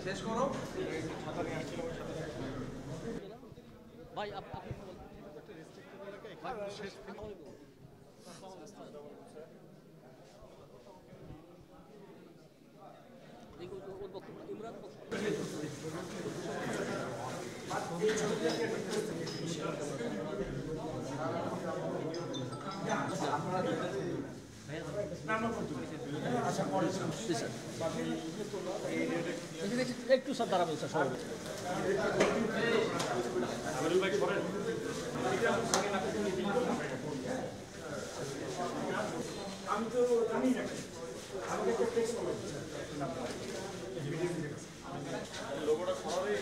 শেষ করো ভাই একটু সব দাঁড়াবেন স্যার সবাই আমি তো জানি না আমাকে একটা টেক্সট করো লোগোটা সরাবে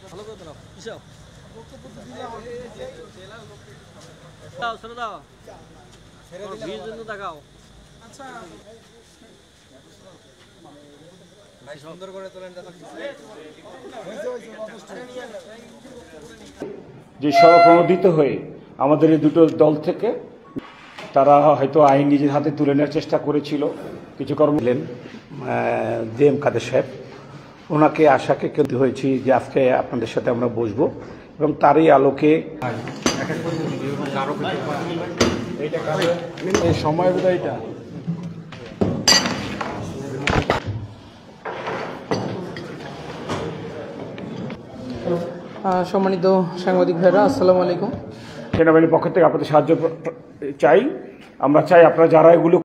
ভালো করে দাও কিসব দাও ছেড়ে দাও ভিড় জন্য দেখাও আচ্ছা ভাই সুন্দর করে তোলেন যে স্বপ্রণোদিত হয়ে আমাদের এই দুটো দল থেকে তারা হয়তো আইন নিজের হাতে তুলে নেওয়ার চেষ্টা করেছিল কিছু কর্ম জেএম কাদের সাহেব ওনাকে আশাকে কেন্দ্র হয়েছি যে আজকে আপনাদের সাথে আমরা বসবো এবং তারই আলোকে সময় বোধ এটা সম্মানিত সাংবাদিক ভাইরা আসসালামু আলাইকুম। সেনাবাহিনীর পক্ষ থেকে আপনাদের সাহায্য চাই। আমরা চাই আপনারা যারা এগুলো